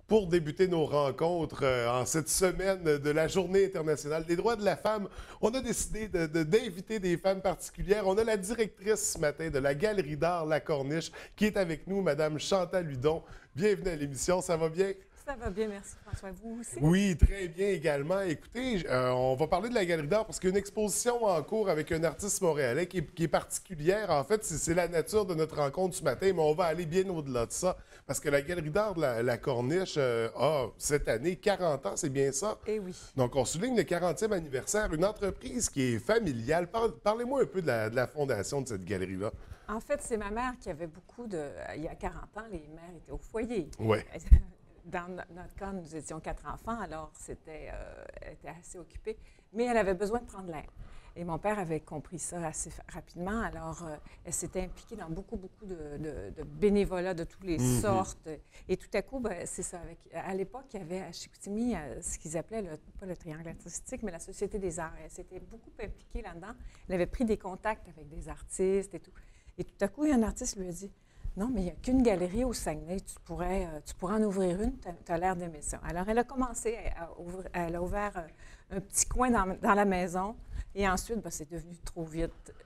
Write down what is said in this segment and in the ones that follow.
pour débuter nos rencontres en cette semaine de la Journée internationale des droits de la femme, on a décidé d'inviter des femmes particulières. On a la directrice ce matin de la Galerie d'art La Corniche qui est avec nous, Madame Chantal Hudon. Bienvenue à l'émission, ça va bien? Ça va bien, merci François. Vous aussi? Oui, très bien également. Écoutez, on va parler de la Galerie d'art parce qu'il y a une exposition en cours avec un artiste montréalais qui est particulière. En fait, c'est la nature de notre rencontre ce matin, mais on va aller bien au-delà de ça parce que la Galerie d'art de la Corniche a cette année 40 ans, c'est bien ça? Eh oui. Donc, on souligne le 40e anniversaire, une entreprise qui est familiale. Parlez-moi un peu de la fondation de cette galerie-là. En fait, c'est ma mère qui avait beaucoup de... Il y a 40 ans, les mères étaient au foyer. Oui. Dans notre cas, nous étions 4 enfants, alors elle était assez occupée, mais elle avait besoin de prendre l'air. Et mon père avait compris ça assez rapidement, alors elle s'était impliquée dans beaucoup de bénévolat de toutes les sortes. Et tout à coup, ben, c'est ça. À l'époque, il y avait à Chicoutimi ce qu'ils appelaient, pas le triangle artistique, mais la Société des arts. Elle s'était beaucoup impliquée là-dedans. Elle avait pris des contacts avec des artistes et tout. Et tout à coup, il y a un artiste qui lui a dit: non, mais il n'y a qu'une galerie au Saguenay. Tu pourrais en ouvrir une. Tu as l'air d'aimer ça. Alors, elle a commencé elle a ouvert un petit coin dans la maison. Et ensuite, ben, c'est devenu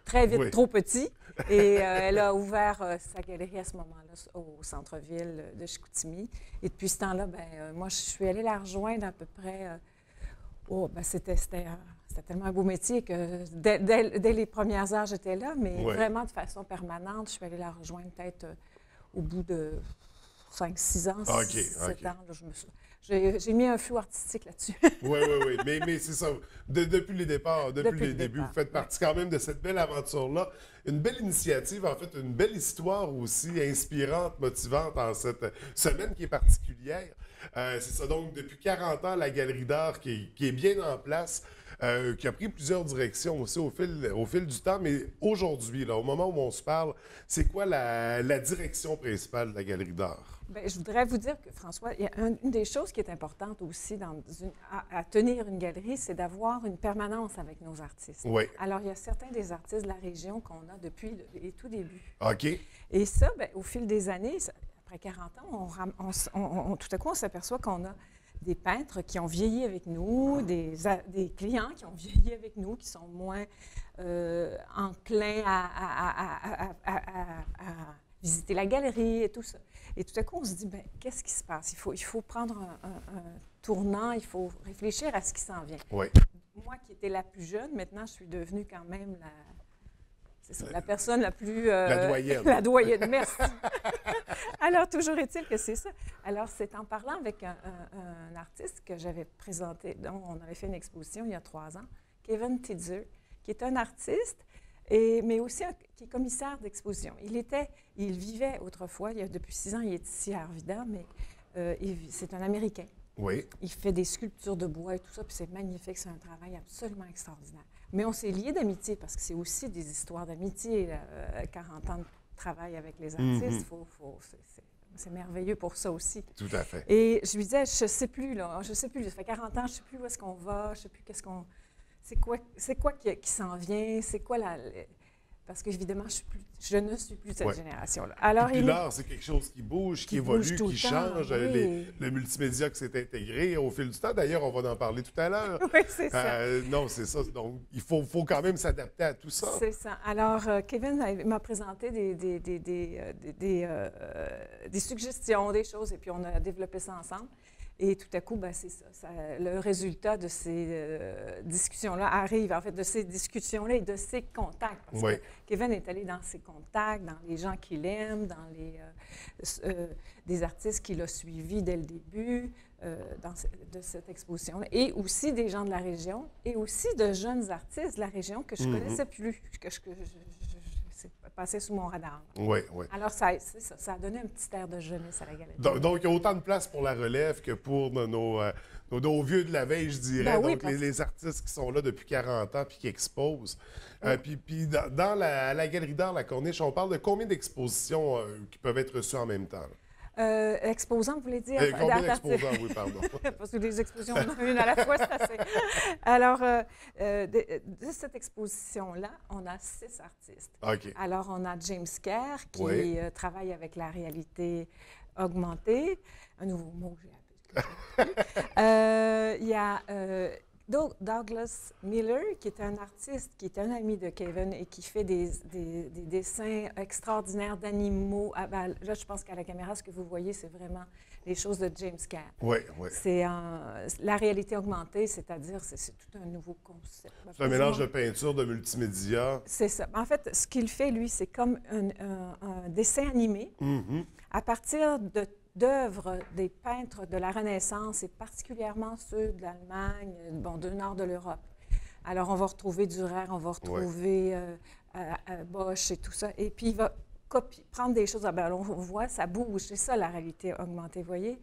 très vite trop petit. Et elle a ouvert sa galerie à ce moment-là au centre-ville de Chicoutimi. Et depuis ce temps-là, ben, moi, je suis allée la rejoindre à peu près... c'était tellement un beau métier que dès les premières heures, j'étais là, mais vraiment de façon permanente. Je suis allée la rejoindre peut-être au bout de 5-6 ans, 7 ans. Là, j'ai mis un flou artistique là-dessus. Oui. Mais c'est ça. Depuis les départs, depuis les débuts, vous faites partie quand même de cette belle aventure-là. Une belle initiative, en fait, une belle histoire aussi, inspirante, motivante en cette semaine qui est particulière. C'est ça, donc, depuis 40 ans, la Galerie d'art qui est bien en place, qui a pris plusieurs directions aussi au fil du temps. Mais aujourd'hui, là, au moment où on se parle, c'est quoi la direction principale de la Galerie d'art? Bien, je voudrais vous dire que, François, il y a une des choses qui est importante aussi à tenir une galerie, c'est d'avoir une permanence avec nos artistes. Oui. Alors, il y a certains des artistes de la région qu'on a depuis les tout débuts. OK. Et ça, bien, au fil des années, après 40 ans, tout à coup, on s'aperçoit qu'on a des peintres qui ont vieilli avec nous, des clients qui ont vieilli avec nous, qui sont moins enclins à visiter la galerie et tout ça. Et tout à coup, on se dit, bien, qu'est-ce qui se passe? Il faut prendre un tournant, il faut réfléchir à ce qui s'en vient. Oui. Moi qui étais la plus jeune, maintenant, je suis devenue quand même la personne la plus... la doyenne. La doyenne, merci. Alors, toujours est-il que c'est ça. Alors, c'est en parlant avec un artiste que j'avais présenté, dont on avait fait une exposition il y a 3 ans, Kevin Tidzer, qui est un artiste, mais aussi qui est commissaire d'exposition. Il vivait autrefois, depuis 6 ans, il est ici à Arvida, mais c'est un Américain. Oui. Il fait des sculptures de bois et tout ça, puis c'est magnifique, c'est un travail absolument extraordinaire. Mais on s'est liés d'amitié, parce que c'est aussi des histoires d'amitié, 40 ans de travail avec les artistes, c'est merveilleux pour ça aussi. Tout à fait. Et je lui disais, je sais plus, ça fait 40 ans, je sais plus où est-ce qu'on va, je sais plus c'est quoi qui s'en vient, c'est quoi parce qu'évidemment, je ne suis plus de cette génération-là. Alors, puis l'art, c'est quelque chose qui bouge, qui évolue, qui change. Oui. Le multimédia qui s'est intégré au fil du temps. D'ailleurs, on va en parler tout à l'heure. Oui, c'est ça. Non, c'est ça. Donc, il faut quand même s'adapter à tout ça. C'est ça. Alors, Kevin m'a présenté des suggestions, des choses, et puis on a développé ça ensemble. Et tout à coup, ben, c'est ça. Le résultat de ces discussions-là arrive, en fait, de ces discussions-là et de ces contacts. Parce que Kevin est allé dans ses contacts, dans les gens qu'il aime, dans des artistes qu'il a suivis dès le début de cette exposition-là. Et aussi des gens de la région, et aussi de jeunes artistes de la région que je ne connaissais plus, c'est passé sous mon radar. Oui. Alors, ça a donné un petit air de jeunesse à la galerie. Donc, il y a autant de place pour la relève que pour nos vieux de la veille, je dirais. Ben oui, donc, les artistes qui sont là depuis 40 ans puis qui exposent. Puis dans la Galerie d'art La Corniche, on parle de combien d'expositions qui peuvent être reçues en même temps? Exposants, vous voulez dire? Combien d'exposants, oui, pardon. Parce que des expositions, on en a une à la fois, c'est assez. Alors, de cette exposition-là, on a 6 artistes. OK. Alors, on a James Kerr, qui travaille avec la réalité augmentée. Un nouveau mot que j'ai appris. Il y a Douglas Miller, qui est un artiste, qui est un ami de Kevin et qui fait des dessins extraordinaires d'animaux. Ah, ben, là, je pense qu'à la caméra, ce que vous voyez, c'est vraiment les choses de James Caird. Oui, oui. C'est la réalité augmentée, c'est-à-dire c'est tout un nouveau concept. C'est un mélange de peinture, de multimédia. C'est ça. En fait, ce qu'il fait, lui, c'est comme un dessin animé à partir d'œuvres des peintres de la Renaissance et particulièrement ceux de l'Allemagne, bon, du nord de l'Europe. Alors, on va retrouver Dürer, on va retrouver Bosch et tout ça. Et puis, il va prendre des choses. Ben, on voit, ça bouge. C'est ça, la réalité augmentée, vous voyez?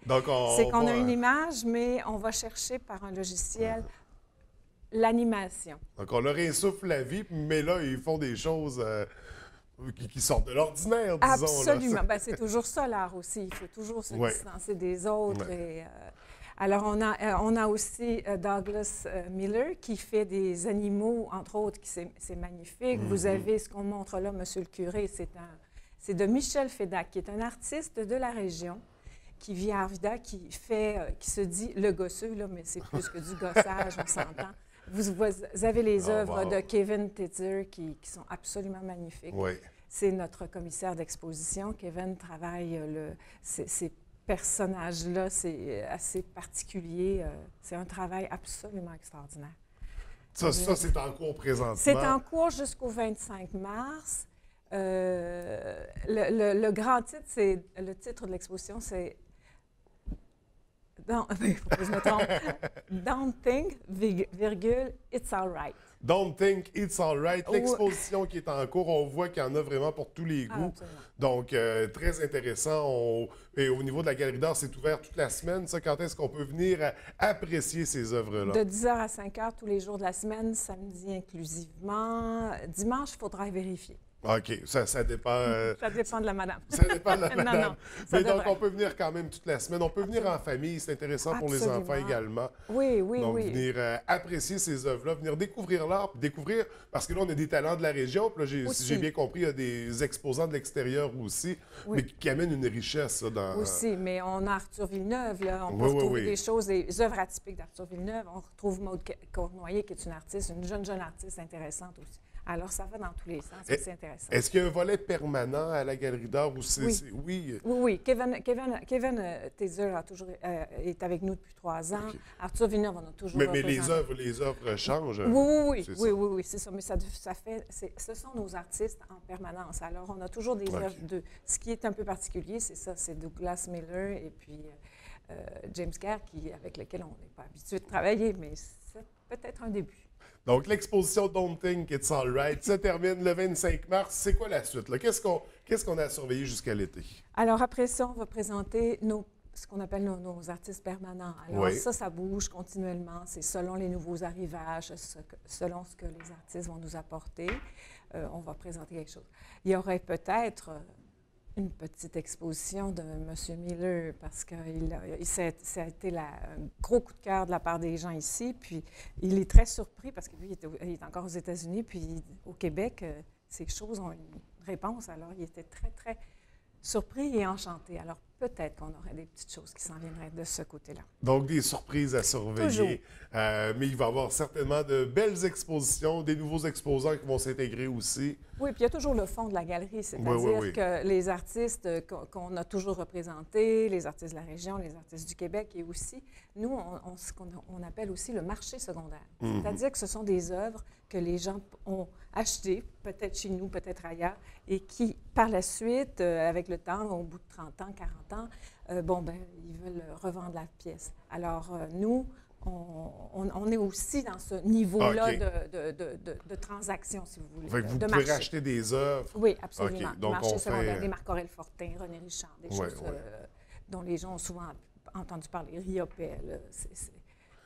C'est qu'on a une image, mais on va chercher par un logiciel l'animation. Donc, on leur insuffle la vie, mais là, ils font des choses qui sortent de l'ordinaire, disons. Absolument. Ben, c'est toujours ça, l'art aussi. Il faut toujours se distancer des autres. Et, alors, on a aussi Douglas Miller qui fait des animaux, entre autres, c'est magnifique. Vous avez ce qu'on montre là, Monsieur le curé, c'est de Michel Fédac, qui est un artiste de la région, qui vit à Arvida, qui se dit le gosseux, là, mais c'est plus que du gossage, on s'entend. Vous avez les œuvres de Kevin Tetzer qui sont absolument magnifiques. Oui. C'est notre commissaire d'exposition. Kevin travaille ces personnages-là, c'est assez particulier. C'est un travail absolument extraordinaire. Ça c'est en cours présentement. C'est en cours jusqu'au 25 mars. Le grand titre, le titre de l'exposition, c'est il faut que je me trompe. Don't think, virgule, it's all right. Don't think, it's all right. L'exposition qui est en cours, on voit qu'il y en a vraiment pour tous les goûts. Donc, très intéressant. Et au niveau de la Galerie d'art, c'est ouvert toute la semaine. Ça, quand est-ce qu'on peut venir apprécier ces œuvres-là? De 10h à 5h tous les jours de la semaine, samedi inclusivement. Dimanche, il faudra vérifier. OK, ça dépend. Ça dépend de la madame. Ça dépend de la madame. Non, mais donc, on peut venir quand même toute la semaine. On peut venir en famille, c'est intéressant pour les enfants également. Oui. Donc, venir apprécier ces œuvres-là, venir découvrir l'art, découvrir, parce que là, on a des talents de la région. Puis là, si j'ai bien compris, il y a des exposants de l'extérieur aussi, mais qui amènent une richesse. Aussi, mais on a Arthur Villeneuve, là. On peut retrouver des choses, des œuvres atypiques d'Arthur Villeneuve. On retrouve Maude Cournoyer, qui est une artiste, une jeune artiste intéressante aussi. Alors, ça va dans tous les sens, c'est intéressant. Est-ce qu'il y a un volet permanent à la Galerie d'art ou Oui. Kevin Tetzer est avec nous depuis 3 ans. Okay. Arthur Villeneuve, on a toujours mais les œuvres changent. Oui, c'est ça. Mais ce sont nos artistes en permanence. Alors, on a toujours des œuvres de... Ce qui est un peu particulier, c'est ça, c'est Douglas Miller et puis James Caird, avec lequel on n'est pas habitué de travailler, mais c'est peut-être un début. Donc, l'exposition Don't Think It's All Right se termine le 25 mars. C'est quoi la suite? Qu'est-ce qu'on a à surveiller jusqu'à l'été? Alors, après ça, on va présenter ce qu'on appelle nos artistes permanents. Alors, ça bouge continuellement. C'est selon les nouveaux arrivages, selon ce que les artistes vont nous apporter. On va présenter quelque chose. Il y aurait peut-être une petite exposition de M. Miller parce que ça a été un gros coup de cœur de la part des gens ici. Puis il est très surpris parce que lui, il est encore aux États-Unis, puis au Québec, ces choses ont une réponse. Alors, il était très, très surpris et enchanté. Alors, peut-être qu'on aurait des petites choses qui s'en viendraient de ce côté-là. Donc, des surprises à surveiller. Mais il va y avoir certainement de belles expositions, des nouveaux exposants qui vont s'intégrer aussi. Oui, puis il y a toujours le fond de la galerie, c'est-à-dire que les artistes qu'on a toujours représentés, les artistes de la région, les artistes du Québec, et aussi, nous, ce qu'on appelle aussi le marché secondaire. C'est-à-dire que ce sont des œuvres que les gens ont achetées, peut-être chez nous, peut-être ailleurs, et qui, par la suite, avec le temps, au bout de 30 ans, 40 ans, ils veulent revendre la pièce. Alors, nous, on est aussi dans ce niveau-là de transaction, si vous voulez. Vous pouvez racheter des œuvres. Oui, absolument. Donc, marché secondaire, des Marc Aurèle Fortin, René Richard, des choses dont les gens ont souvent entendu parler, Riopelle.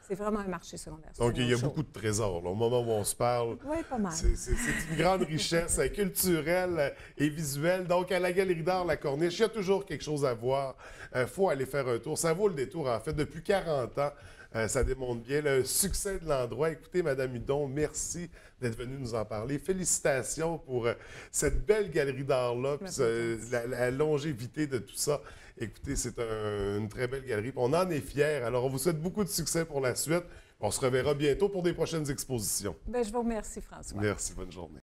C'est vraiment un marché secondaire. Donc, il y a beaucoup de trésors. Là, au moment où on se parle, pas mal. C'est une grande richesse culturelle et visuelle. Donc, à la Galerie d'art La Corniche, il y a toujours quelque chose à voir. Il faut aller faire un tour. Ça vaut le détour, en fait, depuis 40 ans. Ça démontre bien le succès de l'endroit. Écoutez, Mme Hudon, merci d'être venue nous en parler. Félicitations pour cette belle galerie d'art-là, puis la longévité de tout ça. Écoutez, c'est une très belle galerie. On en est fiers. Alors, on vous souhaite beaucoup de succès pour la suite. On se reverra bientôt pour des prochaines expositions. Bien, je vous remercie, François. Merci, bonne journée.